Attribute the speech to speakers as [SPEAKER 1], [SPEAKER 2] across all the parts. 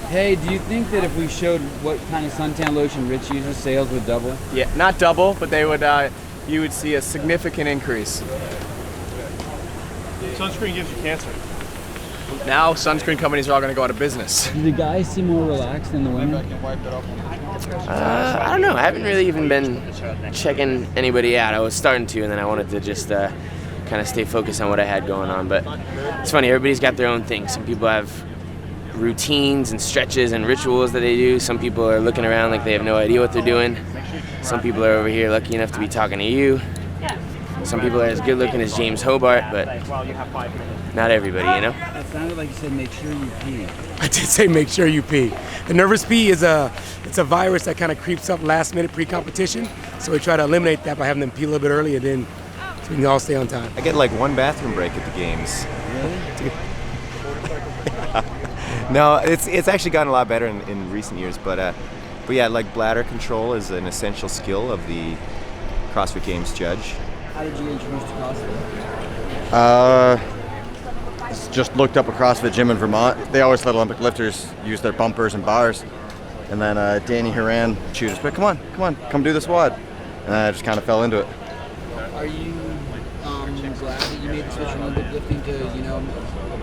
[SPEAKER 1] Hey, do you think that if we showed what kind of suntan lotion Rich uses, sales would double?
[SPEAKER 2] Yeah, not double, but they would. You would see a significant increase.
[SPEAKER 3] Sunscreen gives you cancer.
[SPEAKER 2] Now sunscreen companies are all going to go out of business.
[SPEAKER 1] Do the guys seem more relaxed than the women?
[SPEAKER 4] I don't know. I haven't really even been checking anybody out. I was starting to, and then I wanted to just kind of stay focused on what I had going on. But it's funny, everybody's got their own thing. Some people have routines and stretches and rituals that they do. Some people are looking around like they have no idea what they're doing. Some people are over here lucky enough to be talking to you. Some people are as good looking as James Hobart, but not everybody, you know?
[SPEAKER 1] It sounded like you said make sure you pee.
[SPEAKER 5] I did say make sure you pee. The nervous pee is it's a virus that kind of creeps up last minute pre-competition. So we try to eliminate that by having them pee a little bit early, and then so we can all stay on time.
[SPEAKER 6] I get like one bathroom break at the games.
[SPEAKER 1] Really?
[SPEAKER 6] No, it's actually gotten a lot better in recent years, but yeah, like bladder control is an essential skill of the CrossFit Games judge.
[SPEAKER 1] How did you get introduced to CrossFit?
[SPEAKER 7] Just looked up a CrossFit gym in Vermont. They always let Olympic lifters use their bumpers and bars. And then Danny Horan chooses, but come do this WOD. And I just kind of fell into it.
[SPEAKER 1] Are you glad that you made the switch from Olympic lifting to, a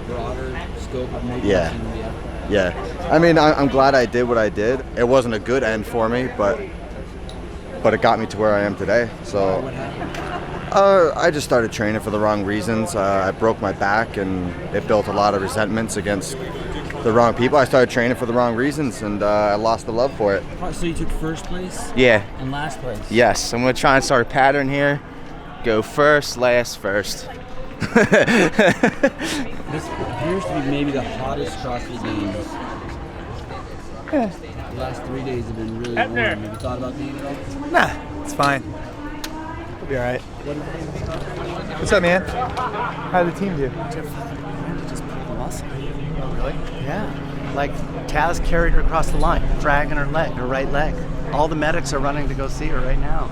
[SPEAKER 1] broader scope of maybe?
[SPEAKER 7] Yeah. I mean, I'm glad I did what I did. It wasn't a good end for me, but it got me to where I am today. So
[SPEAKER 1] What happened?
[SPEAKER 7] I just started training for the wrong reasons. I broke my back, and it built a lot of resentments against the wrong people. I started training for the wrong reasons, and I lost the love for it.
[SPEAKER 1] So you took first place?
[SPEAKER 4] Yeah.
[SPEAKER 1] And last place?
[SPEAKER 4] Yes, I'm going to try and start a pattern here. Go first, last, first.
[SPEAKER 1] This appears to be maybe the hottest CrossFit Games. The last 3 days have been really warm. Have you thought about being at all?
[SPEAKER 8] Nah, it's fine. We'll be all right. What's up, man? How did the team do?
[SPEAKER 9] Just pulled the muscle. Really? Yeah. Like Taz carried her across the line, dragging her leg, her right leg. All the medics are running to go see her right now.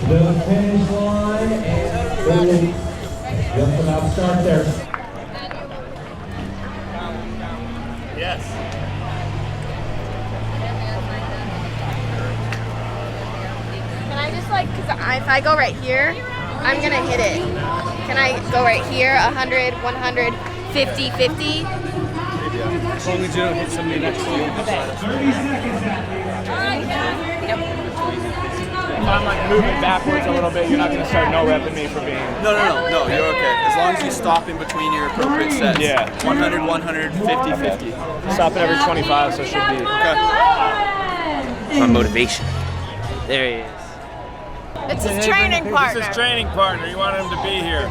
[SPEAKER 10] The finish line and just about start there.
[SPEAKER 3] Yes.
[SPEAKER 11] Can I just if I go right here, I'm gonna hit it. Can I go right here, 100, 100, 50, 50?
[SPEAKER 3] As long as you don't hit somebody next to you.
[SPEAKER 11] Okay.
[SPEAKER 10] 30 seconds
[SPEAKER 11] Yep.
[SPEAKER 3] If I'm moving backwards a little bit, you're not gonna start no-repping me for being...
[SPEAKER 12] No, you're okay. As long as you stop in between your appropriate sets.
[SPEAKER 3] Yeah.
[SPEAKER 12] 100, 100, 50, 50.
[SPEAKER 3] Stopping every 25, so it should be...
[SPEAKER 12] Okay.
[SPEAKER 4] My motivation. There he is.
[SPEAKER 11] It's his training partner.
[SPEAKER 3] It's his training partner. You want him to be here.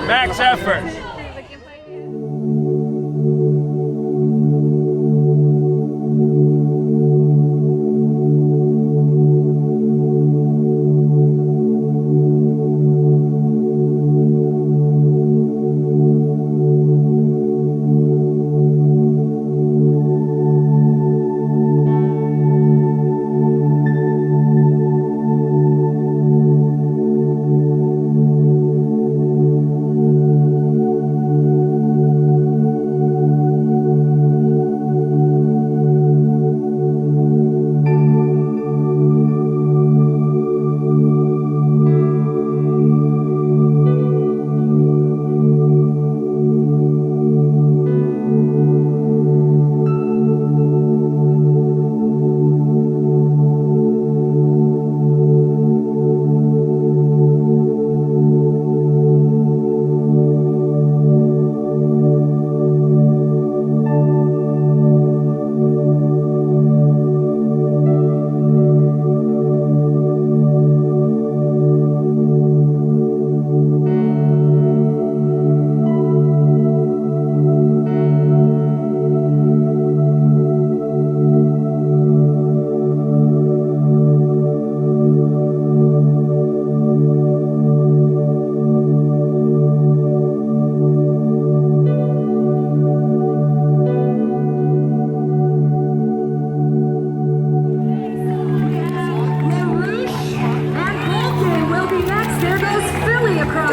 [SPEAKER 3] Max effort.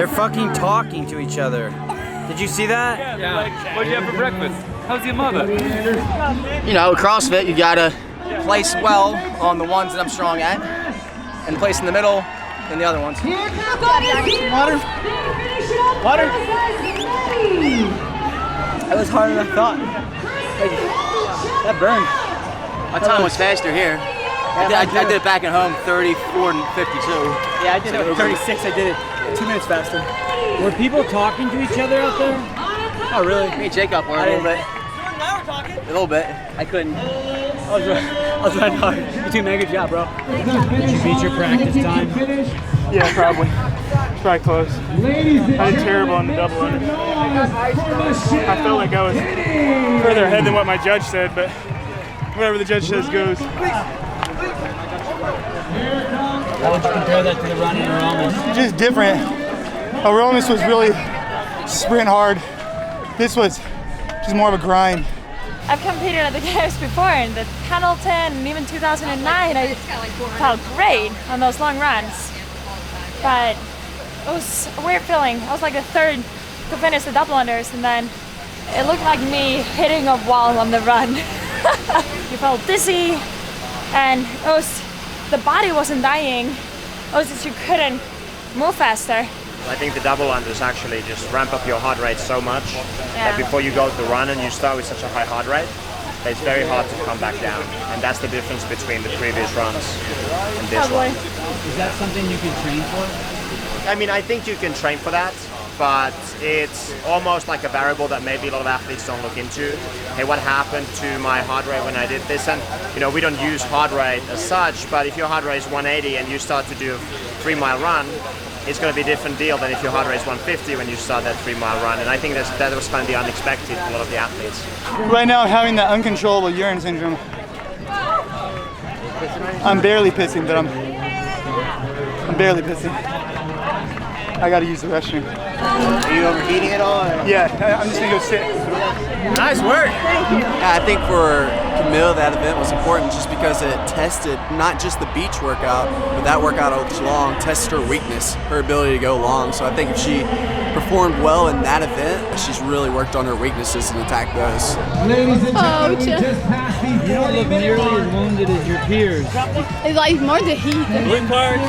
[SPEAKER 13] They're fucking talking to each other. Did you see that?
[SPEAKER 3] Yeah. What'd you have for breakfast? How's your mother?
[SPEAKER 14] You know, CrossFit, you gotta place well on the ones that I'm strong at, and place in the middle than the other ones.
[SPEAKER 13] Water? Water? That was harder than I thought. Like, that burned.
[SPEAKER 14] My time was faster here. I did it back at home, 34 and 52.
[SPEAKER 13] Yeah, I did it at 36. I did it 2 minutes faster.
[SPEAKER 15] Were people talking to each other out there?
[SPEAKER 14] Oh, really? Me and Jacob were a little bit. A little bit.
[SPEAKER 13] I couldn't. I was running hard. You're doing a good job, bro.
[SPEAKER 15] Did you beat your practice time?
[SPEAKER 3] Yeah, probably. Probably close. I did terrible on the double under. I felt like I was further ahead than what my judge said, but whatever the judge says goes.
[SPEAKER 15] How would you compare that to the run in Aromas?
[SPEAKER 8] Just different. Aromas was really sprint hard. This was just more of a grind.
[SPEAKER 16] I've competed at the games before in the Hamilton and even 2009. I felt great on those long runs, but it was a weird feeling. I was like the third to finish the double unders, and then it looked like me hitting a wall on the run. You felt dizzy, and the body wasn't dying. It was just you couldn't move faster.
[SPEAKER 17] I think the double unders actually just ramp up your heart rate so much that before you go to run and you start with such a high heart rate, it's very hard to come back down. And that's the difference between the previous runs and this one.
[SPEAKER 15] Is that something you can train for?
[SPEAKER 17] I mean, I think you can train for that, but it's almost like a variable that maybe a lot of athletes don't look into. Hey, what happened to my heart rate when I did this? And you know, we don't use heart rate as such, but if your heart rate is 180 and you start to do a 3-mile run, it's going to be a different deal than if your heart rate is 150 when you start that 3-mile run. And I think that was kind of the unexpected for a lot of the athletes.
[SPEAKER 8] Right now I'm having that uncontrollable urine syndrome. I'm barely pissing, but I'm barely pissing. I gotta use the restroom.
[SPEAKER 14] Are you overheating at all? Or?
[SPEAKER 8] Yeah, I'm just gonna go sit.
[SPEAKER 14] Nice work.
[SPEAKER 12] I think for Camille that event was important just because it tested not just the beach workout, but that workout was long, tested her weakness, her ability to go long. So I think if she performed well in that event, she's really worked on her weaknesses and attacked those.
[SPEAKER 10] Ladies and gentlemen, we just passed the
[SPEAKER 15] You don't look nearly as wounded as your peers.
[SPEAKER 18] It's like more the heat.
[SPEAKER 15] Blue card.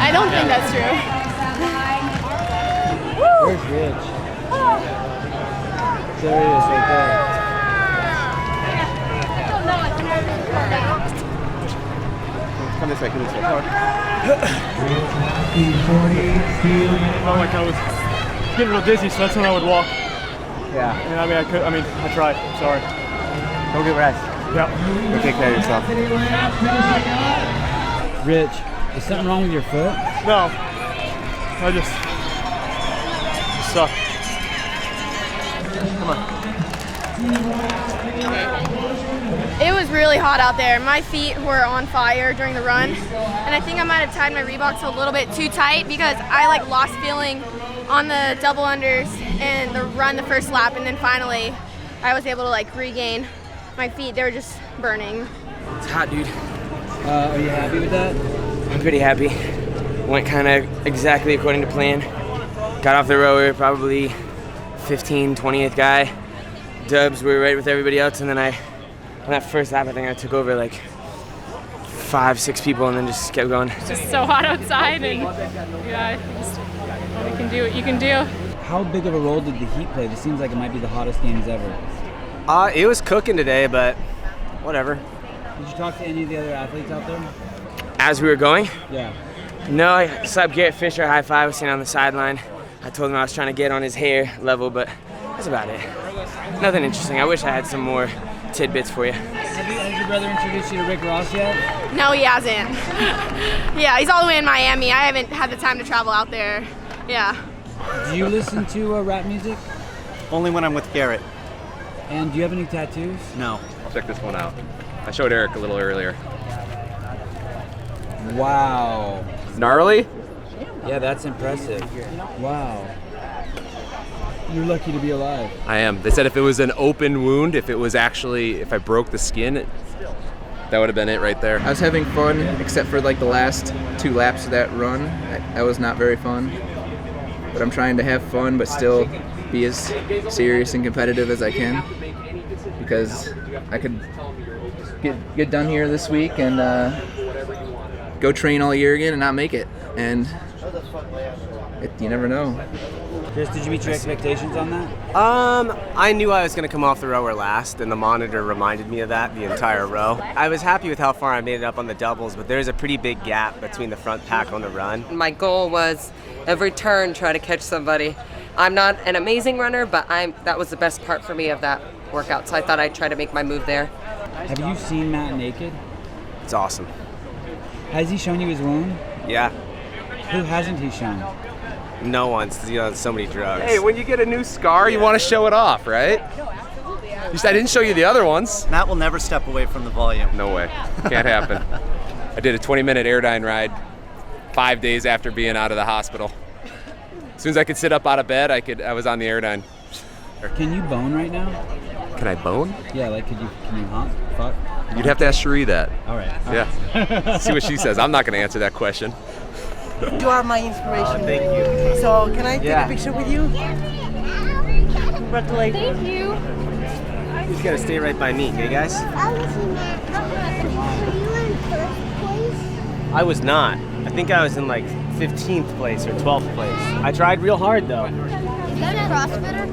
[SPEAKER 18] I don't think that's true.
[SPEAKER 15] Where's Rich? There he is right there.
[SPEAKER 6] Come this way, come this way.
[SPEAKER 3] Felt like I was getting real dizzy, so that's when I would walk.
[SPEAKER 8] Yeah.
[SPEAKER 3] And I tried. I'm sorry.
[SPEAKER 8] Go get rest.
[SPEAKER 3] Yeah.
[SPEAKER 8] Go take care of yourself.
[SPEAKER 15] Rich, is something wrong with your foot?
[SPEAKER 3] No. I just suck. Come on.
[SPEAKER 11] It was really hot out there. My feet were on fire during the run, and I think I might have tied my Reeboks a little bit too tight because I lost feeling on the double unders and the run the first lap, and then finally I was able to regain my feet. They were just burning.
[SPEAKER 4] It's hot, dude.
[SPEAKER 15] Are you happy with that?
[SPEAKER 4] I'm pretty happy. Went kind of exactly according to plan. Got off the rower, probably 15th, 20th guy. Dubs were right with everybody else, and then on that first lap, I think I took over 5, 6 people, and then just kept going.
[SPEAKER 16] It's just so hot outside, and you can do what you can do.
[SPEAKER 15] How big of a role did the heat play? This seems like it might be the hottest games ever.
[SPEAKER 2] It was cooking today, but whatever.
[SPEAKER 15] Did you talk to any of the other athletes out there?
[SPEAKER 4] As we were going?
[SPEAKER 15] Yeah.
[SPEAKER 4] No, I saw Garrett Fisher, high five, was sitting on the sideline. I told him I was trying to get on his hair level, but that's about it. Nothing interesting. I wish I had some more tidbits for you.
[SPEAKER 15] Has your brother introduced you to Rick Ross yet?
[SPEAKER 11] No, he hasn't. Yeah, he's all the way in Miami. I haven't had the time to travel out there. Yeah.
[SPEAKER 15] Do you listen to rap music?
[SPEAKER 9] Only when I'm with Garrett.
[SPEAKER 15] And do you have any tattoos?
[SPEAKER 9] No.
[SPEAKER 19] I'll check this one out. I showed Eric a little earlier.
[SPEAKER 15] Wow.
[SPEAKER 19] Gnarly?
[SPEAKER 15] Yeah, that's impressive. Wow. You're lucky to be alive.
[SPEAKER 19] I am. They said if it was an open wound, if I broke the skin, That would have been it right there.
[SPEAKER 1] I was having fun, except for like the last 2 laps of that run. That was not very fun. But I'm trying to have fun, but still be as serious and competitive as I can, because I could get done here this week and go train all year again and not make it. And you never know.
[SPEAKER 15] Chris, did you meet your expectations on that?
[SPEAKER 2] I knew I was going to come off the rower last, and the monitor reminded me of that the entire row. I was happy with how far I made it up on the doubles, but there's a pretty big gap between the front pack on the run.
[SPEAKER 20] My goal was every turn try to catch somebody. I'm not an amazing runner, but that was the best part for me of that workout, so I thought I'd try to make my move there.
[SPEAKER 15] Have you seen Matt naked?
[SPEAKER 2] It's awesome.
[SPEAKER 15] Has he shown you his wound?
[SPEAKER 2] Yeah.
[SPEAKER 15] Who hasn't he shown?
[SPEAKER 2] No one's, so many drugs.
[SPEAKER 19] Hey, when you get a new scar, you want to show it off, right? I didn't show you the other ones.
[SPEAKER 9] Matt will never step away from the volume.
[SPEAKER 19] No way. Can't happen. I did a 20-minute Airdyne ride 5 days after being out of the hospital. As soon as I could sit up out of bed, I was on the Airdyne.
[SPEAKER 15] Can you bone right now?
[SPEAKER 19] Can I bone?
[SPEAKER 15] Yeah, like can you hump? Fuck?
[SPEAKER 19] You'd have to ask Cherie that.
[SPEAKER 15] All right.
[SPEAKER 19] Yeah. See what she says. I'm not going to answer that question.
[SPEAKER 21] You are my inspiration.
[SPEAKER 19] Thank you.
[SPEAKER 21] So can I take a picture with you? Congratulations.
[SPEAKER 18] Thank you.
[SPEAKER 2] You just got to stay right by me, okay, guys? I was not. I think I was in like 15th place or 12th place. I tried real hard though.
[SPEAKER 18] Is that a CrossFitter?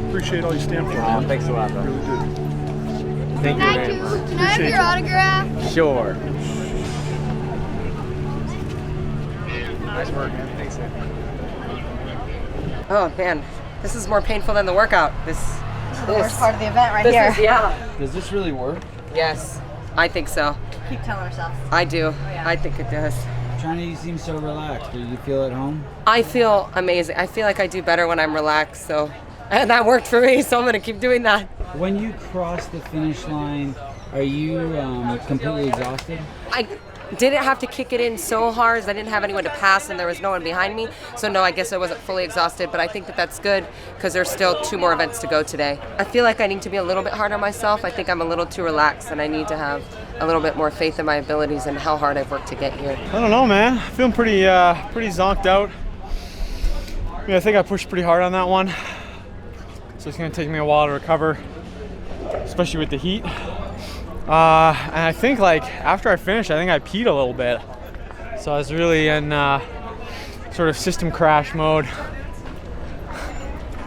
[SPEAKER 3] Appreciate all you stand for.
[SPEAKER 2] Oh, thanks a lot, bro.
[SPEAKER 3] Really good.
[SPEAKER 2] Thank you very much.
[SPEAKER 18] Can I have your autograph?
[SPEAKER 2] Sure.
[SPEAKER 19] Nice work, man. Thanks, man.
[SPEAKER 20] Oh man, this is more painful than the workout.
[SPEAKER 18] This is the worst part of the event right here.
[SPEAKER 20] Yeah.
[SPEAKER 15] Does this really work?
[SPEAKER 20] Yes, I think so.
[SPEAKER 18] Keep telling ourselves.
[SPEAKER 20] I do. I think it does.
[SPEAKER 15] China, you seem so relaxed. Do you feel at home?
[SPEAKER 20] I feel amazing. I feel like I do better when I'm relaxed, and that worked for me, so I'm gonna keep doing that.
[SPEAKER 15] When you cross the finish line, are you completely exhausted?
[SPEAKER 20] I didn't have to kick it in so hard as I didn't have anyone to pass and there was no one behind me. So no, I guess I wasn't fully exhausted, but I think that that's good because there's still 2 more events to go today. I feel like I need to be a little bit hard on myself. I think I'm a little too relaxed and I need to have a little bit more faith in my abilities and how hard I've worked to get here.
[SPEAKER 3] I don't know, man. Feeling pretty zonked out. I mean, I think I pushed pretty hard on that one. So it's gonna take me a while to recover, especially with the heat. And I think like after I finished, I think I peed a little bit. So I was really in sort of system crash mode.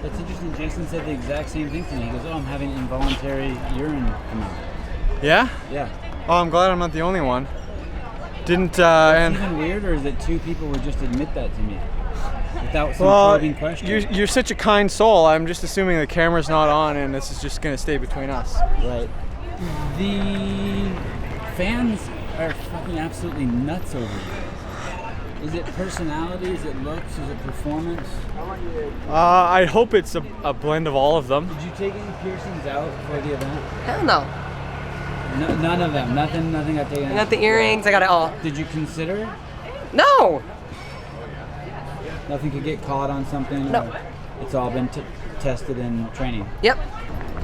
[SPEAKER 15] That's interesting. Jason said the exact same thing to me. He goes, "Oh, I'm having involuntary urine come out."
[SPEAKER 3] Yeah?
[SPEAKER 15] Yeah.
[SPEAKER 3] Oh, I'm glad I'm not the only one. Didn't
[SPEAKER 15] It's even weird, or is it 2 people would just admit that to me without some probing question?
[SPEAKER 3] You're such a kind soul. I'm just assuming the camera's not on and this is just gonna stay between us.
[SPEAKER 15] Right. The fans are fucking absolutely nuts over you. Is it personality? Is it looks? Is it performance?
[SPEAKER 3] I hope it's a blend of all of them.
[SPEAKER 15] Did you take any piercings out for the event?
[SPEAKER 20] Hell no.
[SPEAKER 15] No, none of them. Nothing got taken out.
[SPEAKER 20] I got the earrings. I got it all.
[SPEAKER 15] Did you consider?
[SPEAKER 20] No.
[SPEAKER 15] Nothing could get caught on something?
[SPEAKER 20] No.
[SPEAKER 15] Or it's all been tested in training?
[SPEAKER 20] Yep.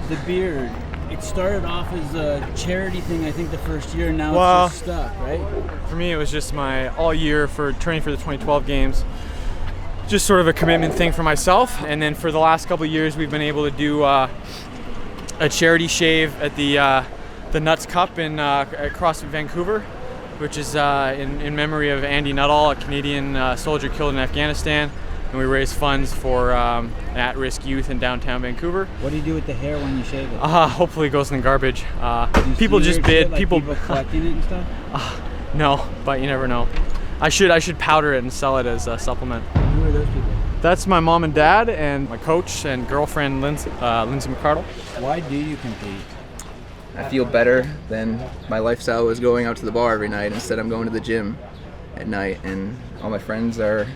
[SPEAKER 15] The beard. It started off as a charity thing, I think, the first year. Now
[SPEAKER 3] Well,
[SPEAKER 15] it's just stuck, right?
[SPEAKER 3] For me, it was just my all year for training for the 2012 games. Just sort of a commitment thing for myself. And then for the last couple of years, we've been able to do a charity shave at the Nuts Cup at CrossFit Vancouver, which is in memory of Andy Nuttall, a Canadian soldier killed in Afghanistan. And we raise funds for at-risk youth in downtown Vancouver.
[SPEAKER 15] What do you do with the hair when you shave it?
[SPEAKER 3] Hopefully it goes in the garbage. People just bid.
[SPEAKER 15] Like people collecting it and stuff?
[SPEAKER 3] No, but you never know. I should powder it and sell it as a supplement.
[SPEAKER 15] Who are those people?
[SPEAKER 3] That's my mom and dad and my coach and girlfriend, Lindsay McCardle.
[SPEAKER 15] Why do you compete?
[SPEAKER 1] I feel better than my lifestyle was going out to the bar every night. Instead, I'm going to the gym at night, and all my friends are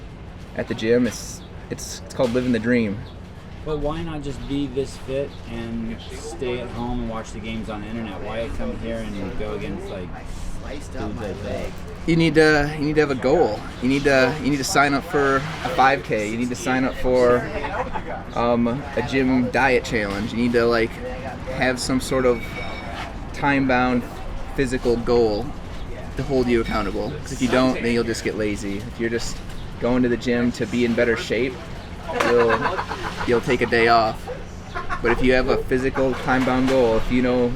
[SPEAKER 1] at the gym. It's called living the dream.
[SPEAKER 15] But why not just be this fit and stay at home and watch the games on the internet? Why come here and go against like dudes like that?
[SPEAKER 1] You need to have a goal. You need to sign up for a 5K. You need to sign up for a gym diet challenge. You need to like have some sort of time-bound physical goal to hold you accountable. Because if you don't, then you'll just get lazy. If you're just going to the gym to be in better shape, you'll take a day off. But if you have a physical time-bound goal, if you know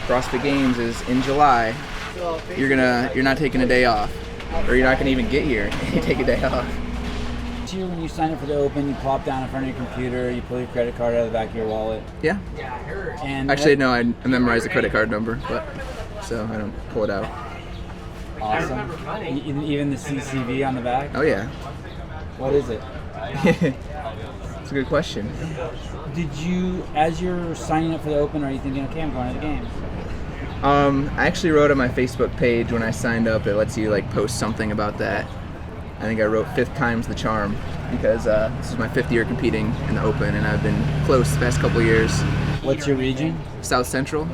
[SPEAKER 1] CrossFit Games is in July, you're not taking a day off, or you're not gonna even get here and you take a day off.
[SPEAKER 15] When you sign up for the Open, you plop down in front of your computer, you pull your credit card out of the back of your wallet.
[SPEAKER 1] Yeah.
[SPEAKER 15] And
[SPEAKER 1] actually, no, I memorized the credit card number, but so I don't pull it out.
[SPEAKER 15] Awesome. Even the CCV on the back?
[SPEAKER 1] Oh yeah.
[SPEAKER 15] What is it?
[SPEAKER 1] It's a good question.
[SPEAKER 15] Did you, as you're signing up for the Open, are you thinking, okay, I'm going to the games?
[SPEAKER 1] I actually wrote on my Facebook page when I signed up, it lets you like post something about that. I think I wrote 5th time's the charm, because this is my 5th year competing in the Open, and I've been close the past couple of years.
[SPEAKER 15] What's your region?
[SPEAKER 1] South Central.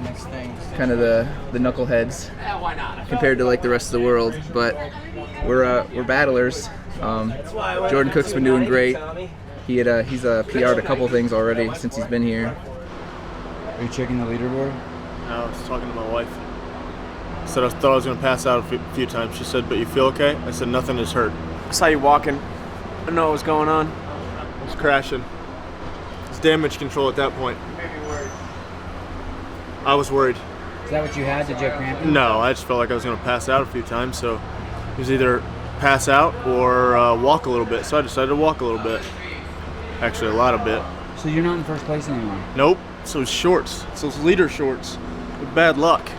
[SPEAKER 1] Kind of the knuckleheads compared to like the rest of the world, but we're battlers. Jordan Cook's been doing great. He's PR'd a couple things already since he's been here.
[SPEAKER 15] Are you checking the leaderboard?
[SPEAKER 3] I was talking to my wife. I said I thought I was going to pass out a few times. She said, "But you feel okay?" I said, "Nothing is hurt."
[SPEAKER 12] I saw you walking. I didn't know what was going on.
[SPEAKER 3] I was crashing. It's damage control at that point. I was worried.
[SPEAKER 15] Is that what you had? Did you have cramping?
[SPEAKER 3] No, I just felt like I was going to pass out a few times. So it was either pass out or walk a little bit. So I decided to walk a little bit. Actually, a lot of bit.
[SPEAKER 15] So you're not in first place anymore?
[SPEAKER 3] Nope. So it's shorts. It's those leader shorts. With bad luck.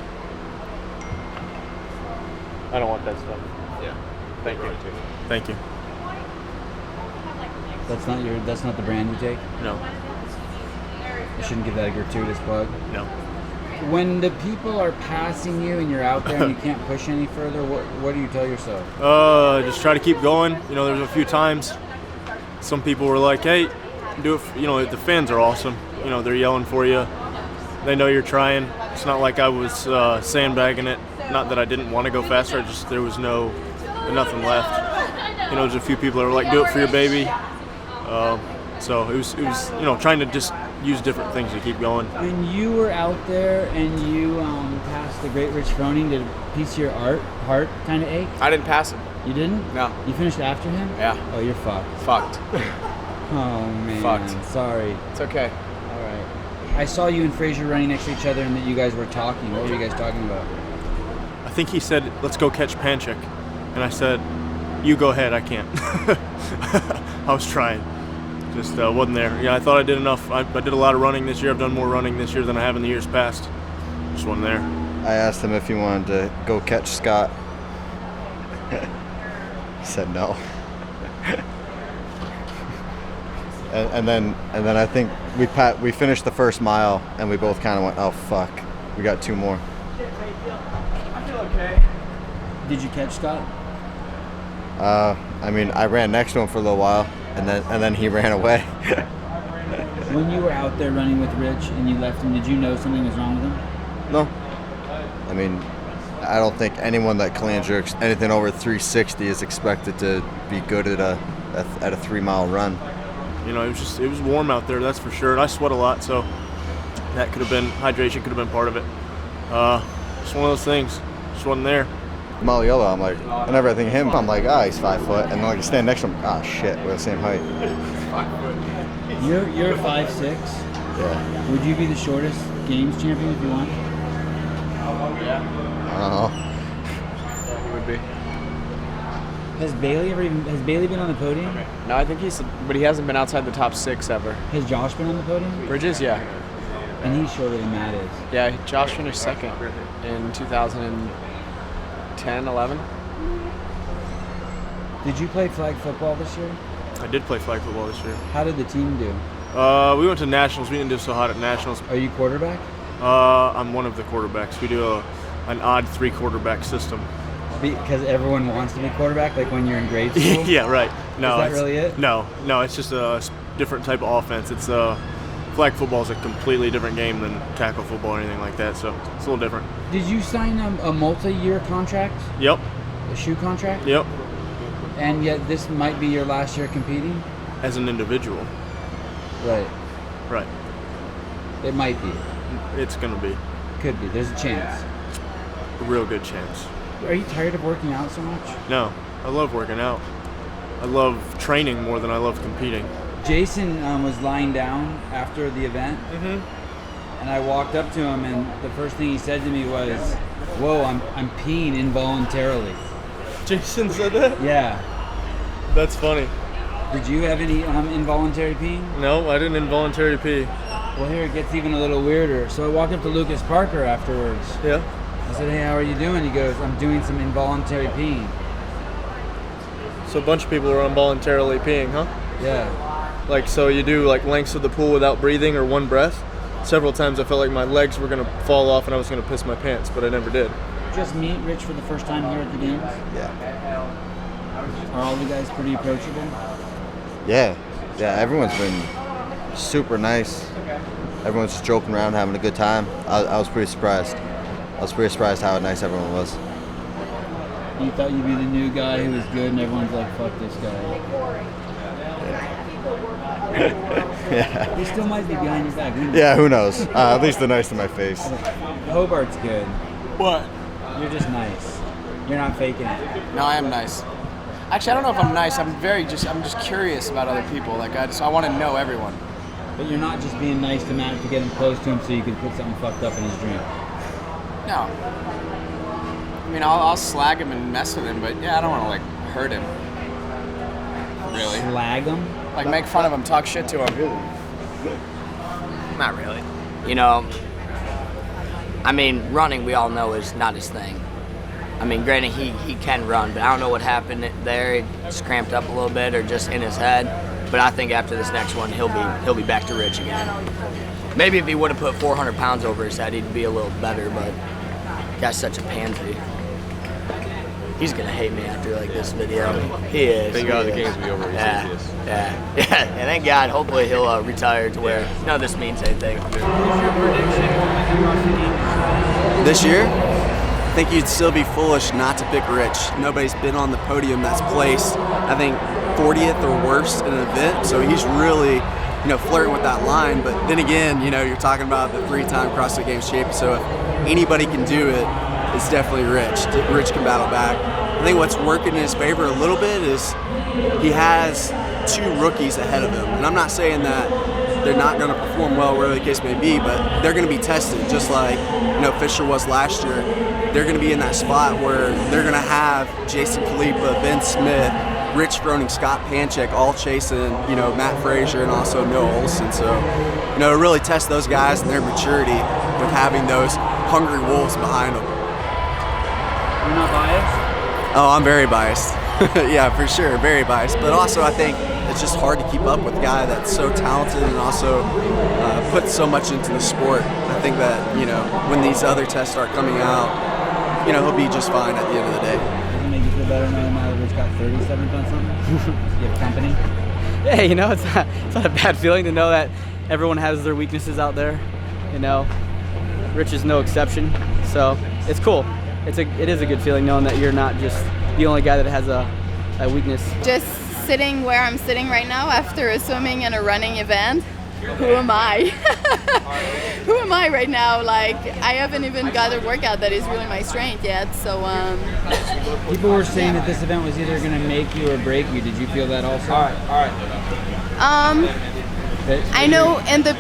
[SPEAKER 3] I don't want that stuff.
[SPEAKER 12] Yeah.
[SPEAKER 3] Thank you. Thank you.
[SPEAKER 15] That's not the brand you take?
[SPEAKER 3] No.
[SPEAKER 15] I shouldn't give that a gratuitous plug?
[SPEAKER 3] No.
[SPEAKER 15] When the people are passing you and you're out there and you can't push any further, what do you tell yourself?
[SPEAKER 3] Just try to keep going. You know, there's a few times some people were like, "Hey, do it." You know, the fans are awesome. You know, they're yelling for you. They know you're trying. It's not like I was sandbagging it. Not that I didn't want to go faster. There was nothing left. You know, there's a few people that were like, "Do it for your baby." So it was you know, trying to just use different things to keep going.
[SPEAKER 15] When you were out there and you passed the great Rich Froning, did a piece of your heart kind of ache?
[SPEAKER 12] I didn't pass him.
[SPEAKER 15] You didn't?
[SPEAKER 12] No.
[SPEAKER 15] You finished after him?
[SPEAKER 12] Yeah.
[SPEAKER 15] Oh, you're fucked.
[SPEAKER 12] Fucked.
[SPEAKER 15] Oh, man.
[SPEAKER 12] Fucked.
[SPEAKER 15] Sorry.
[SPEAKER 12] It's okay.
[SPEAKER 15] All right. I saw you and Fraser running next to each other and that you guys were talking. What were you guys talking about?
[SPEAKER 3] I think he said, "Let's go catch Panchik." And I said, "You go ahead, I can't." I was trying. Just wasn't there. Yeah, I thought I did enough. I did a lot of running this year. I've done more running this year than I have in the years past. Just wasn't there.
[SPEAKER 7] I asked him if he wanted to go catch Scott. He said no. and then I think we finished the first mile and we both kind of went, "Oh fuck, we got 2 more."
[SPEAKER 12] I feel okay.
[SPEAKER 15] Did you catch Scott?
[SPEAKER 7] I mean, I ran next to him for a little while, and then he ran away.
[SPEAKER 15] When you were out there running with Rich and you left him, did you know something was wrong with him?
[SPEAKER 7] No. I mean, I don't think anyone that clean jerks anything over 360 is expected to be good at a 3-mile run.
[SPEAKER 3] You know, it was warm out there, that's for sure. And I sweat a lot, so that could have been, hydration could have been part of it. Just one of those things. Just wasn't there.
[SPEAKER 7] Maliola, I'm like, whenever I think of him, I'm like, he's 5 foot. And then like I stand next to him, shit, we're the same height.
[SPEAKER 15] You're 5'6".
[SPEAKER 7] Yeah.
[SPEAKER 15] Would you be the shortest games champion if you won?
[SPEAKER 12] Yeah.
[SPEAKER 7] I don't know.
[SPEAKER 12] Yeah, he would be.
[SPEAKER 15] Has Bailey been on the podium?
[SPEAKER 12] No, I think but he hasn't been outside the top 6 ever.
[SPEAKER 15] Has Josh been on the podium?
[SPEAKER 12] Bridges, yeah.
[SPEAKER 15] And he's shorter than Matt is.
[SPEAKER 12] Yeah, Josh finished 2nd in 2010, 11.
[SPEAKER 15] Did you play flag football this year?
[SPEAKER 3] I did play flag football this year.
[SPEAKER 15] How did the team do?
[SPEAKER 3] We went to nationals. We didn't do so hot at nationals.
[SPEAKER 15] Are you quarterback?
[SPEAKER 3] I'm one of the quarterbacks. We do an odd 3 quarterback system.
[SPEAKER 15] Because everyone wants to be quarterback, like when you're in grade school?
[SPEAKER 3] Yeah, right. No,
[SPEAKER 15] is that really it?
[SPEAKER 3] No, it's just a different type of offense. It's flag football is a completely different game than tackle football or anything like that, so it's a little different.
[SPEAKER 15] Did you sign a multi-year contract?
[SPEAKER 3] Yep.
[SPEAKER 15] A shoe contract?
[SPEAKER 3] Yep.
[SPEAKER 15] And yet this might be your last year competing?
[SPEAKER 3] As an individual.
[SPEAKER 15] Right.
[SPEAKER 3] Right.
[SPEAKER 15] It might be.
[SPEAKER 3] It's going to be.
[SPEAKER 15] could be. There's a chance.
[SPEAKER 5] A real good chance.
[SPEAKER 15] Are you tired of working out so much?
[SPEAKER 5] No, I love working out. I love training more than I love competing.
[SPEAKER 15] Jason was lying down after the event, and I walked up to him, and the first thing he said to me was, "Whoa, I'm peeing involuntarily."
[SPEAKER 5] Jason said that?
[SPEAKER 15] Yeah.
[SPEAKER 5] That's funny.
[SPEAKER 15] Did you have any involuntary peeing?
[SPEAKER 5] No, I didn't involuntary pee.
[SPEAKER 15] Well, here it gets even a little weirder. So I walked up to Lucas Parker afterwards.
[SPEAKER 5] Yeah.
[SPEAKER 15] I said, "Hey, how are you doing?" He goes, "I'm doing some involuntary peeing."
[SPEAKER 5] So a bunch of people are involuntarily peeing, huh?
[SPEAKER 15] Yeah.
[SPEAKER 5] Like, so you do like lengths of the pool without breathing or one breath? Several times I felt like my legs were gonna fall off and I was gonna piss my pants, but I never did.
[SPEAKER 15] Just meet Rich for the first time here at the games?
[SPEAKER 7] Yeah.
[SPEAKER 15] Are all the guys pretty approachable?
[SPEAKER 7] Yeah, everyone's been super nice. Everyone's just joking around, having a good time. I was pretty surprised. I was pretty surprised how nice everyone was.
[SPEAKER 15] You thought you'd be the new guy who was good, and everyone's like, "Fuck this guy."
[SPEAKER 7] Yeah.
[SPEAKER 15] He still might be behind your back.
[SPEAKER 7] Yeah, who knows? At least they're nice to my face.
[SPEAKER 15] Hobart's good.
[SPEAKER 12] What?
[SPEAKER 15] You're just nice. You're not faking it.
[SPEAKER 12] No, I am nice. Actually, I don't know if I'm nice. I'm just curious about other people. Like I want to know everyone.
[SPEAKER 15] But you're not just being nice to Matt to get him close to him so you could put something fucked up in his drink.
[SPEAKER 12] No. I mean, I'll slag him and mess with him, but yeah, I don't want to like hurt him. Really.
[SPEAKER 15] Slag him?
[SPEAKER 12] Like make fun of him, talk shit to him.
[SPEAKER 14] Not really. You know, I mean, running we all know is not his thing. I mean, granted he can run, but I don't know what happened there. He just cramped up a little bit or just in his head. But I think after this next one, he'll be back to Rich again. Maybe if he would have put 400 pounds over his head, he'd be a little better, but guy's such a pansy. He's gonna hate me after like this video. He is.
[SPEAKER 19] Thank God the game's be over.
[SPEAKER 14] Yeah. And thank God. Hopefully he'll retire to where none of this means anything.
[SPEAKER 12] This year, I think you'd still be foolish not to pick Rich. Nobody's been on the podium that's placed, I think, 40th or worse in an event, so he's really, flirting with that line. But then again, you're talking about the 3-time CrossFit Games champion, so if anybody can do it, it's definitely Rich. Rich can battle back. I think what's working in his favor a little bit is he has 2 rookies ahead of him, and I'm not saying that they're not going to perform well, wherever the case may be, but they're going to be tested, just like Fisher was last year. They're going to be in that spot where they're going to have Jason KALIPA, Ben Smith, Rich Froning, Scott Panchik all chasing, Matt Frazier and also Noah Olsen. So, to really test those guys and their maturity with having those hungry wolves behind them.
[SPEAKER 15] You're not biased?
[SPEAKER 12] Oh, I'm very biased. Yeah, for sure, very biased. But also, I think it's just hard to keep up with a guy that's so talented and also puts so much into the sport. I think that, when these other tests start coming out, he'll be just fine at the end of the day.
[SPEAKER 15] Does it make you feel better knowing now that Rich got 37th on something? You have company?
[SPEAKER 13] Yeah, it's not a bad feeling to know that everyone has their weaknesses out there. Rich is no exception, so it's cool. It is a good feeling knowing that you're not just the only guy that has a weakness.
[SPEAKER 11] Just sitting where I'm sitting right now after a swimming and a running event, who am I? Who am I right now? Like, I haven't even got a workout that is really my strength yet, so
[SPEAKER 15] People were saying that this event was either going to make you or break you. Did you feel that also? All right.
[SPEAKER 11] I know in the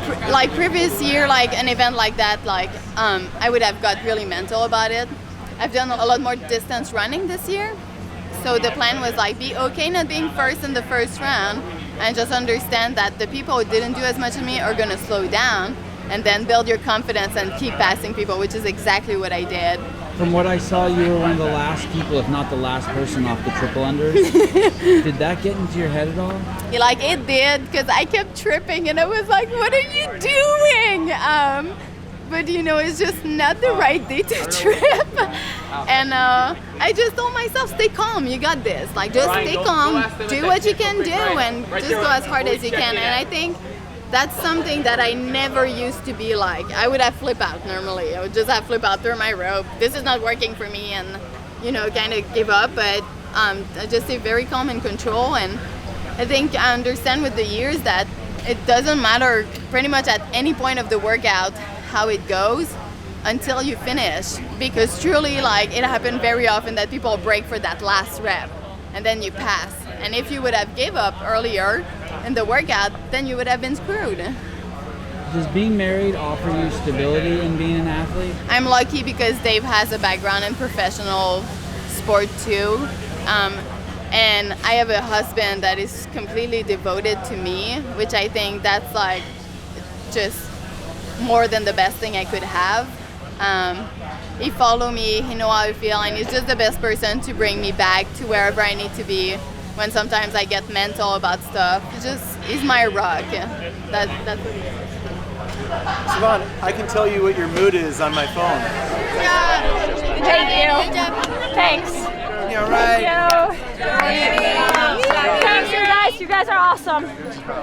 [SPEAKER 11] previous year, like an event like that, I would have got really mental about it. I've done a lot more distance running this year, so the plan was be okay not being first in the first round, and just understand that the people who didn't do as much as me are gonna slow down, and then build your confidence and keep passing people, which is exactly what I did.
[SPEAKER 15] From what I saw, you were one of the last people, if not the last person off the triple unders. Did that get into your head at all?
[SPEAKER 11] Yeah, it did, because I kept tripping, and I was like, what are you doing? But it's just not the right day to trip. And I just told myself, stay calm, you got this. Just stay calm, do what you can do, and just go as hard as you can. And I think that's something that I never used to be like. I would have flip out normally. I would just have flip out through my rope. This is not working for me, and kind of give up. But I just stay very calm and control. And I think I understand with the years that it doesn't matter pretty much at any point of the workout how it goes.
[SPEAKER 17] until you finish, because truly, like, it happened very often that people break for that last rep and then you pass. And if you would have gave up earlier in the workout, then you would have been screwed.
[SPEAKER 15] Does being married offer you stability in being an athlete?
[SPEAKER 17] I'm lucky because Dave has a background in professional sport too. And I have a husband that is completely devoted to me, which I think that's like just more than the best thing I could have. He follows me, he knows how I feel, and he's just the best person to bring me back to wherever I need to be when sometimes I get mental about stuff. He's my rock. That's what he is.
[SPEAKER 8] Sevan, I can tell you what your mood is on my phone.
[SPEAKER 16] Thank you. Thanks.
[SPEAKER 8] Yeah, right.
[SPEAKER 16] Thanks, you guys. You guys are awesome.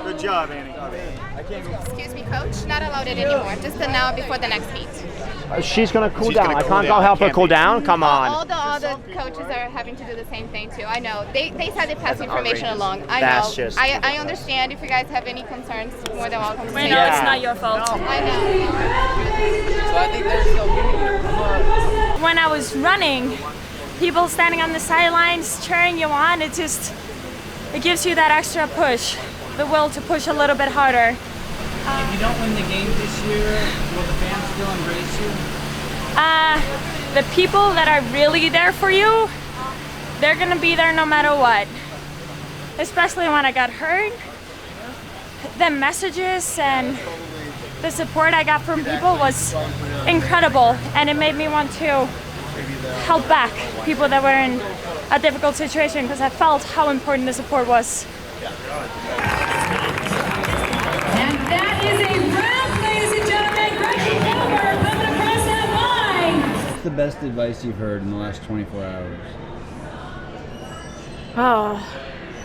[SPEAKER 8] Good job, Annie.
[SPEAKER 22] Excuse me, coach. Not allowed it anymore. Just the now before the next heat.
[SPEAKER 2] She's gonna cool down. I can't go help her cool down. Come on.
[SPEAKER 22] All the other coaches are having to do the same thing too. I know. They said they pass information along. I
[SPEAKER 2] That's
[SPEAKER 22] know.
[SPEAKER 2] just-
[SPEAKER 22] I understand. If you guys have any concerns, more than welcome.
[SPEAKER 16] We know it's not your fault.
[SPEAKER 22] I know.
[SPEAKER 1] So I think they're still giving you.
[SPEAKER 16] When I was running, people standing on the sidelines cheering you on, it gives you that extra push, the will to push a little bit harder.
[SPEAKER 15] If you don't win the game this year, will the fans still embrace you?
[SPEAKER 16] The people that are really there for you, they're gonna be there no matter what. Especially when I got hurt. The messages and the support I got from people was incredible, and it made me want to help back people that were in a difficult situation, because I felt how important the support was.
[SPEAKER 10] And that is a wrap, ladies and gentlemen. Gretchen Palmer coming across that line.
[SPEAKER 15] What's the best advice you've heard in the last 24 hours?
[SPEAKER 23] Oh,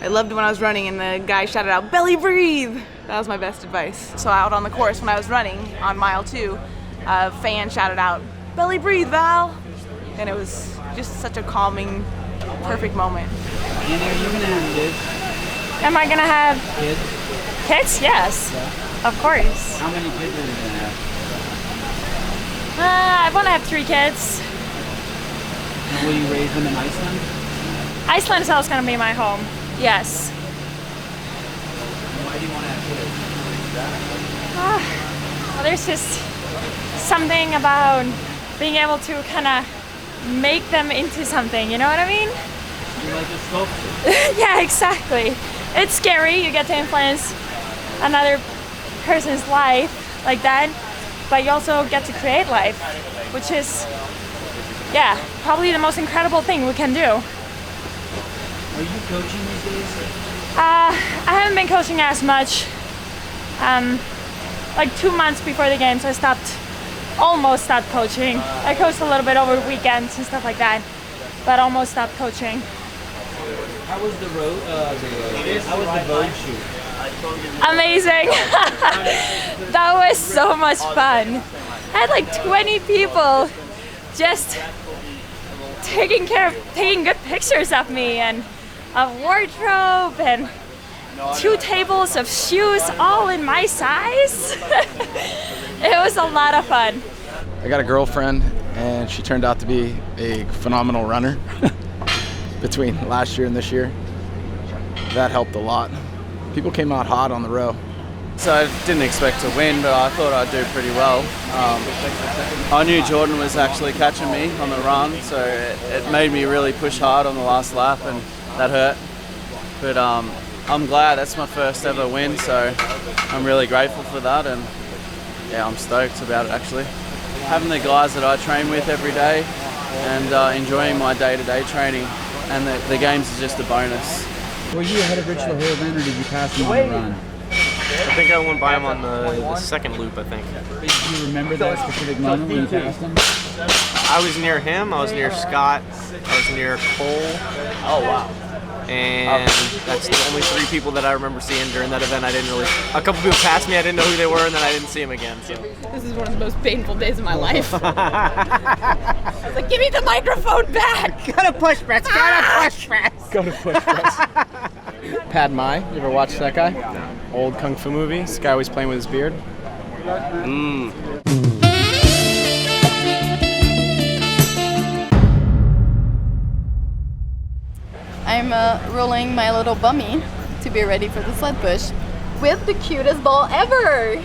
[SPEAKER 23] I loved when I was running and the guy shouted out, "Belly breathe!" That was my best advice. So out on the course when I was running on mile 2, a fan shouted out, "Belly breathe, Val!" And it was just such a calming, perfect moment.
[SPEAKER 15] Annie, are you gonna have kids?
[SPEAKER 16] Am I gonna have
[SPEAKER 15] Kids?
[SPEAKER 16] kids? Yes, of course.
[SPEAKER 15] How many kids are you gonna have?
[SPEAKER 16] I want to have 3 kids.
[SPEAKER 15] And will you raise them in Iceland?
[SPEAKER 16] Iceland is always gonna be my home. Yes.
[SPEAKER 15] Why do you want to have kids?
[SPEAKER 16] Well, there's just something about being able to kind of make them into something, you know what I mean?
[SPEAKER 15] You're like a sculptor.
[SPEAKER 16] Yeah, exactly. It's scary, you get to influence another person's life like that, but you also get to create life, which is, yeah, probably the most incredible thing we can do.
[SPEAKER 15] Are you coaching these days?
[SPEAKER 16] I haven't been coaching as much. Like 2 months before the games, I almost stopped coaching. I coached a little bit over weekends and stuff like that, but almost stopped coaching.
[SPEAKER 15] How was the road? How was the road shoot?
[SPEAKER 16] Amazing! That was so much fun. I had like 20 people just taking good pictures of me, and a wardrobe, and 2 tables of shoes, all in my size. It was a lot of fun.
[SPEAKER 24] I got a girlfriend, and she turned out to be a phenomenal runner between last year and this year. That helped a lot. People came out hot on the row.
[SPEAKER 25] So I didn't expect to win, but I thought I'd do pretty well. I knew Jordan was actually catching me on the run, so it made me really push hard on the last lap, and that hurt. But I'm glad that's my first ever win, so I'm really grateful for that, and yeah, I'm stoked about it actually. Having the guys that I train with every day and enjoying my day-to-day training, and the games is just a bonus.
[SPEAKER 15] Were you ahead of Rich the whole event, or did you pass him on the run?
[SPEAKER 26] I think I went by him on the second loop, I think.
[SPEAKER 15] Do you remember that specific moment when you passed him?
[SPEAKER 26] I was near him, I was near Scott, I was near Cole.
[SPEAKER 2] Oh, wow.
[SPEAKER 26] And that's the only 3 people that I remember seeing during that event. A couple people passed me, I didn't know who they were, and then I didn't see them again. So
[SPEAKER 23] This is one of the most painful days of my life. I was like, give me the microphone back!
[SPEAKER 2] Go to push press. Go to push press.
[SPEAKER 25] Go to push press.
[SPEAKER 26] Pad Mai, you ever watched that guy? No. Old kung fu movie. This guy always playing with his beard.
[SPEAKER 17] I'm rolling my little bummy to be ready for the sled push with the cutest ball ever.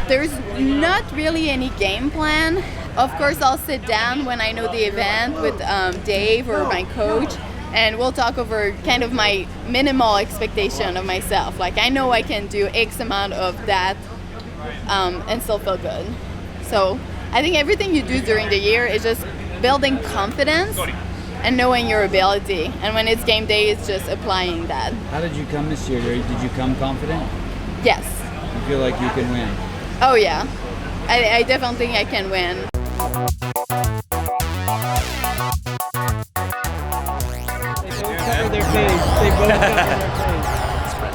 [SPEAKER 17] There's not really any game plan. Of course, I'll sit down when I know the event with Dave or my coach, and we'll talk over kind of my minimal expectation of myself. Like, I know I can do X amount of that and still feel good. So I think everything you do during the year is just building confidence and knowing your ability. And when it's game day, it's just applying that.
[SPEAKER 15] How did you come this year? Did you come confident?
[SPEAKER 17] Yes.
[SPEAKER 15] You feel like you can win?
[SPEAKER 17] Oh yeah. I definitely think I can win.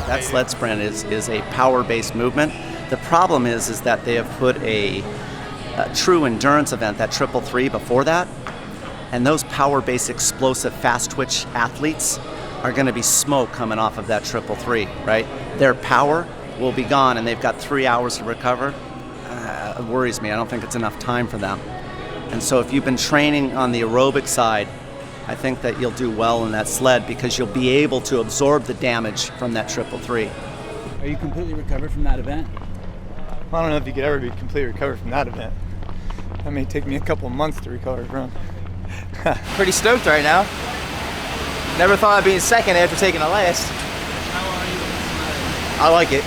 [SPEAKER 4] That sled sprint is a power-based movement. The problem is that they have put a true endurance event, that 333 before that, and those power-based explosive fast twitch athletes are going to be smoke coming off of that 333, right? Their power will be gone and they've got 3 hours to recover. It worries me. I don't think it's enough time for them. And so if you've been training on the aerobic side, I think that you'll do well in that sled because you'll be able to absorb the damage from that 333.
[SPEAKER 15] Are you completely recovered from that event?
[SPEAKER 8] I don't know if you could ever be completely recovered from that event. That may take me a couple of months to recover from.
[SPEAKER 6] Pretty stoked right now. Never thought I'd be in second after taking a last. I like it.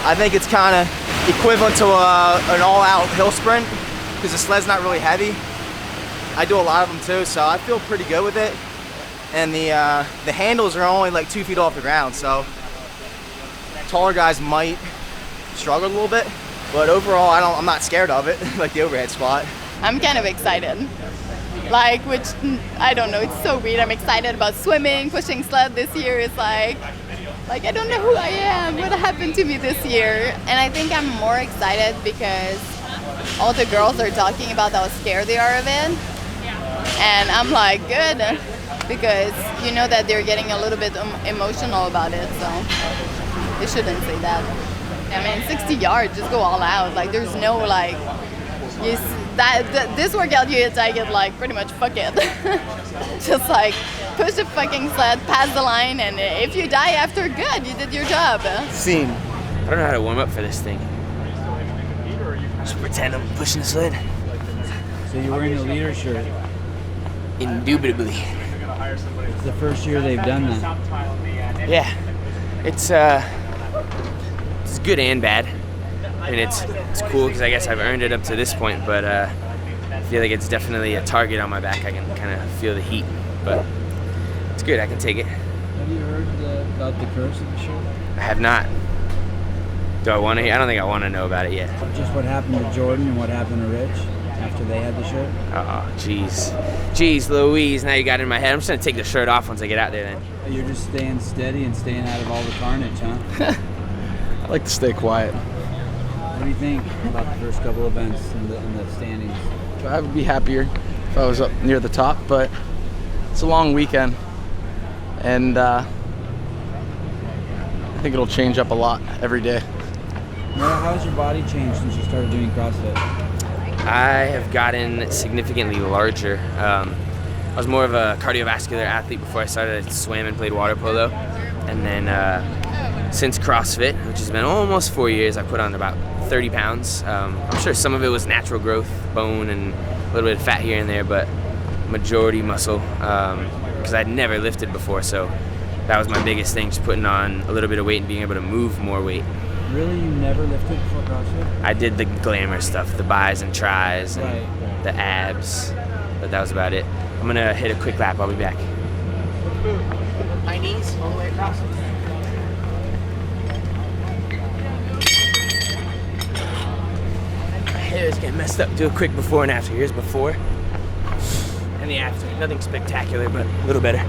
[SPEAKER 6] I think it's kind of equivalent to an all-out hill sprint because the sled's not really heavy. I do a lot of them too, so I feel pretty good with it. And the handles are only like 2 feet off the ground, so taller guys might struggle a little bit, but overall I'm not scared of it, like the overhead squat.
[SPEAKER 17] I'm kind of excited. Like, which, I don't know, it's so weird. I'm excited about swimming, pushing sled this year. It's like I don't know who I am, what happened to me this year. And I think I'm more excited because all the girls are talking about how scared they are of it. And I'm like, good, because you know that they're getting a little bit emotional about it, so they shouldn't say that. I mean, 60 yards, just go all out. Like, there's no, like, this workout you take it, like, pretty much fuck it. Just, like, push the fucking sled, pass the line, and if you die after, good, you did your job.
[SPEAKER 2] Scene. I don't know how to warm up for this thing. Just pretend I'm pushing the sled.
[SPEAKER 15] So you're wearing a leader shirt?
[SPEAKER 2] Indubitably.
[SPEAKER 15] It's the first year they've done that.
[SPEAKER 2] Yeah. It's good and bad. I mean, it's cool because I guess I've earned it up to this point, but I feel like it's definitely a target on my back. I can kind of feel the heat, but it's good. I can take it.
[SPEAKER 15] Have you heard about the curse of the shirt?
[SPEAKER 2] I have not. Do I want to hear? I don't think I want to know about it yet.
[SPEAKER 15] Just what happened to Jordan and what happened to Rich after they had the shirt?
[SPEAKER 2] Oh, jeez. Jeez Louise, now you got it in my head. I'm just going to take the shirt off once I get out there then.
[SPEAKER 15] You're just staying steady and staying out of all the carnage, huh?
[SPEAKER 24] I like to stay quiet.
[SPEAKER 15] What do you think about the first couple events in the standings?
[SPEAKER 24] I would be happier if I was up near the top, but it's a long weekend, and I think it'll change up a lot every day.
[SPEAKER 15] How's your body changed since you started doing CrossFit?
[SPEAKER 2] I have gotten significantly larger. I was more of a cardiovascular athlete before I started. I swam and played water polo, and then since CrossFit, which has been almost 4 years, I put on about 30 pounds. I'm sure some of it was natural growth, bone, and a little bit of fat here and there, but majority muscle, because I'd never lifted before, so that was my biggest thing, just putting on a little bit of weight and being able to move more weight.
[SPEAKER 15] Really? You never lifted before CrossFit?
[SPEAKER 2] I did the glamour stuff, the bis and tris, and the abs, but that was about it. I'm gonna hit a quick lap, I'll be back.
[SPEAKER 6] My knees all the way across.
[SPEAKER 2] Hair's getting messed up. Do a quick before and after. Here's before and the after. Nothing spectacular, but a little better.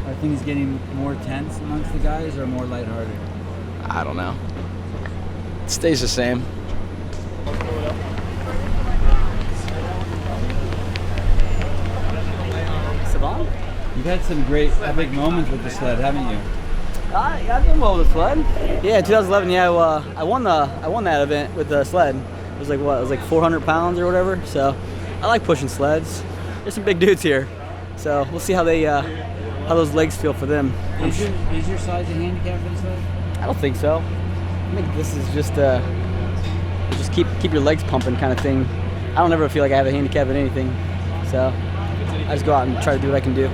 [SPEAKER 15] Are things getting more tense amongst the guys or more lighthearted?
[SPEAKER 24] I don't know. It stays the same.
[SPEAKER 13] Sevan?
[SPEAKER 15] You've had some great epic moments with the sled, haven't you?
[SPEAKER 13] I've done well with the sled. Yeah, in 2011, I won that event with the sled. It was like what? It was like 400 pounds or whatever. So I like pushing sleds. There's some big dudes here, so we'll see how they how those legs feel for them.
[SPEAKER 15] Is your size a handicap for the sled?
[SPEAKER 13] I don't think so. I think this is just keep your legs pumping kind of thing. I don't ever feel like I have a handicap in anything, so I just go out and try to do what I can do.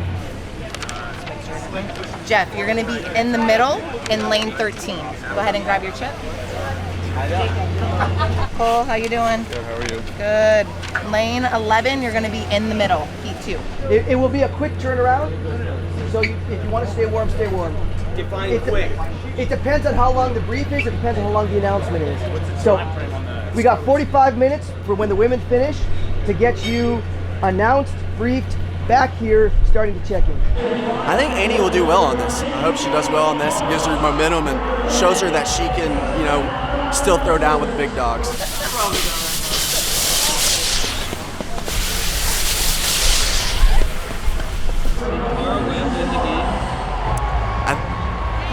[SPEAKER 3] Jeff, you're going to be in the middle in lane 13. Go ahead and grab your chip. Cole, how you doing?
[SPEAKER 5] Good, how are you?
[SPEAKER 3] Good. Lane 11, you're going to be in the middle, P2.
[SPEAKER 9] It will be a quick turnaround, so if you want to stay warm, stay warm.
[SPEAKER 5] Define quick.
[SPEAKER 9] It depends on how long the brief is, it depends on how long the announcement is. So we got 45 minutes for when the women finish to get you announced, briefed, back here, starting to check in.
[SPEAKER 12] I think Annie will do well on this. I hope she does well on this. It gives her momentum and shows her that she can, you know, still throw down with the big dogs.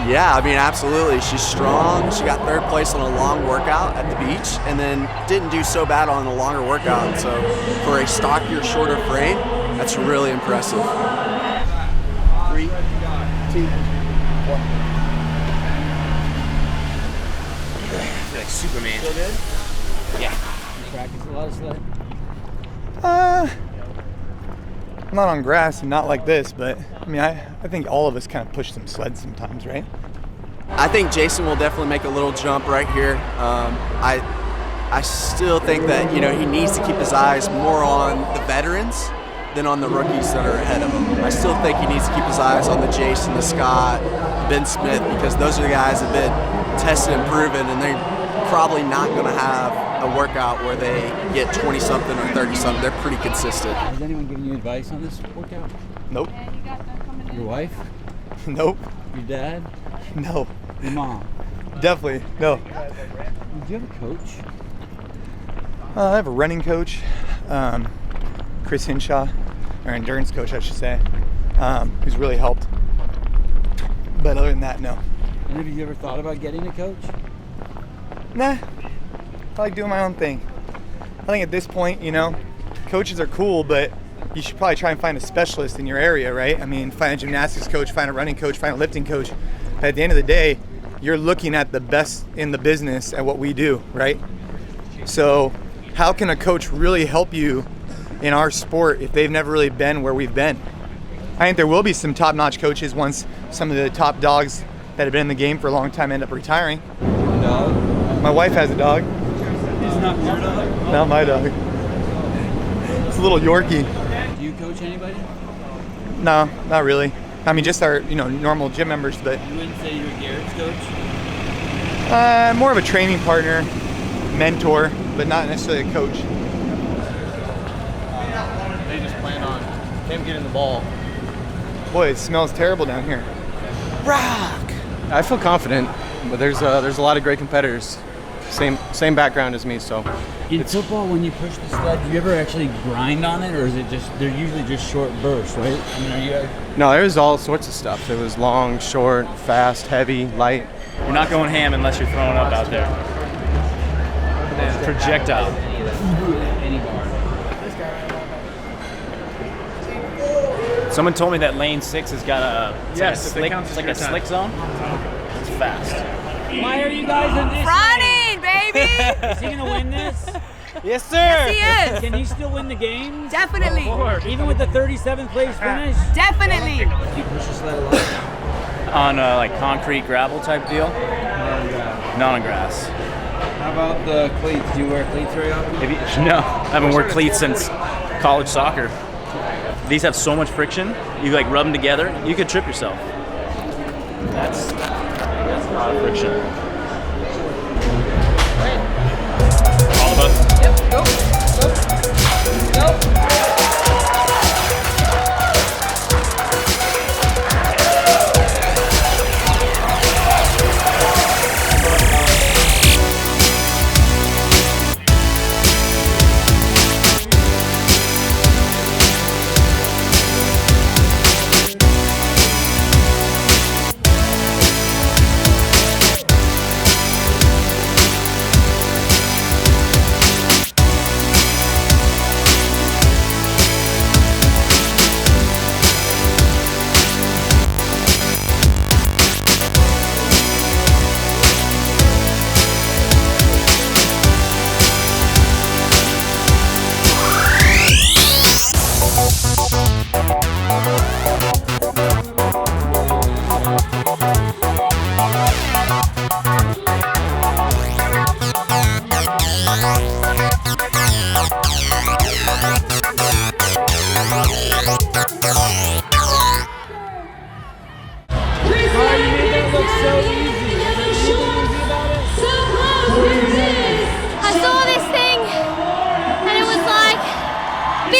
[SPEAKER 12] Yeah, I mean, absolutely. She's strong. She got third place on a long workout at the beach and then didn't do so bad on a longer workout. So for a stockier, shorter frame, that's really impressive.
[SPEAKER 9] 3, 2, 1.
[SPEAKER 2] I feel like Superman.
[SPEAKER 9] Feel good?
[SPEAKER 2] Yeah.
[SPEAKER 15] You practice a lot of sled?
[SPEAKER 8] Not on grass and not like this, but I mean, I think all of us kind of push some sleds sometimes, right?
[SPEAKER 12] I think Jason will definitely make a little jump right here. I still think that, you know, he needs to keep his eyes more on the veterans than on the rookies that are ahead of him. I still think he needs to keep his eyes on the Jason, the Scott, Ben Smith, because those are the guys that have been tested and proven, and they're probably not going to have a workout where they get 20-something or 30-something. They're pretty consistent.
[SPEAKER 15] Has anyone given you advice on this workout?
[SPEAKER 8] Nope.
[SPEAKER 15] Your wife?
[SPEAKER 8] Nope.
[SPEAKER 15] Your dad?
[SPEAKER 8] No.
[SPEAKER 15] Your mom?
[SPEAKER 8] Definitely, no.
[SPEAKER 15] Do you have a coach?
[SPEAKER 8] I have a running coach, Chris HINSHAW, or endurance coach, I should say, who's really helped. But other than that, no.
[SPEAKER 15] And have you ever thought about getting a coach?
[SPEAKER 8] Nah. I like doing my own thing. I think at this point, you know, coaches are cool, but you should probably try and find a specialist in your area, right? I mean, find a gymnastics coach, find a running coach, find a lifting coach. But at the end of the day, you're looking at the best in the business at what we do, right? So how can a coach really help you in our sport if they've never really been where we've been? I think there will be some top-notch coaches once some of the top dogs that have been in the game for a long time end up retiring.
[SPEAKER 15] No.
[SPEAKER 8] My wife has a dog.
[SPEAKER 15] It's not your dog?
[SPEAKER 8] Not my dog. It's a little Yorkie.
[SPEAKER 15] Do you coach anybody?
[SPEAKER 8] No, not really. I mean, just our, you know, normal gym members, but
[SPEAKER 15] You wouldn't say you're Garrett's coach?
[SPEAKER 8] more of a training partner, mentor, but not necessarily a coach.
[SPEAKER 5] They just plan on him getting the ball.
[SPEAKER 8] Boy, it smells terrible down here.
[SPEAKER 5] Rock! I feel confident, but there's a lot of great competitors. Same background as me, so.
[SPEAKER 15] In football, when you push the sled, do you ever actually grind on it, or is it just, they're usually just short bursts, right? I mean, are you...
[SPEAKER 5] No, there was all sorts of stuff. It was long, short, fast, heavy, light.
[SPEAKER 18] You're not going ham unless you're throwing up out there. Projectile. Someone told me that lane 6 has got a it's like a slick zone. It's fast.
[SPEAKER 15] Why are you guys in this?
[SPEAKER 10] Running, baby!
[SPEAKER 15] Is he gonna win this?
[SPEAKER 18] Yes, sir.
[SPEAKER 10] Yes, he is.
[SPEAKER 15] Can he still win the game?
[SPEAKER 10] Definitely.
[SPEAKER 15] Even with the 37th place finish?
[SPEAKER 10] Definitely.
[SPEAKER 15] Do you push the sled a lot?
[SPEAKER 18] On like concrete gravel type deal. Not on grass.
[SPEAKER 15] How about the cleats? Do you wear cleats very often?
[SPEAKER 18] No, I haven't worn cleats since college soccer. These have so much friction. You like rub them together, you could trip yourself. That's a lot of friction. All of us?
[SPEAKER 10] Yep, go. Go.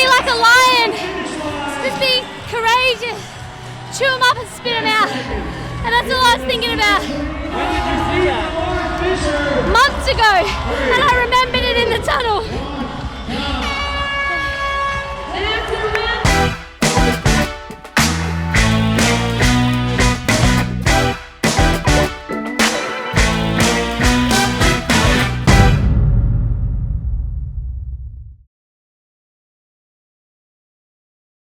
[SPEAKER 7] be like a lion. Just be courageous. Chew them up and spit them out. And that's all I was thinking about. Months ago, and I remembered it in the tunnel.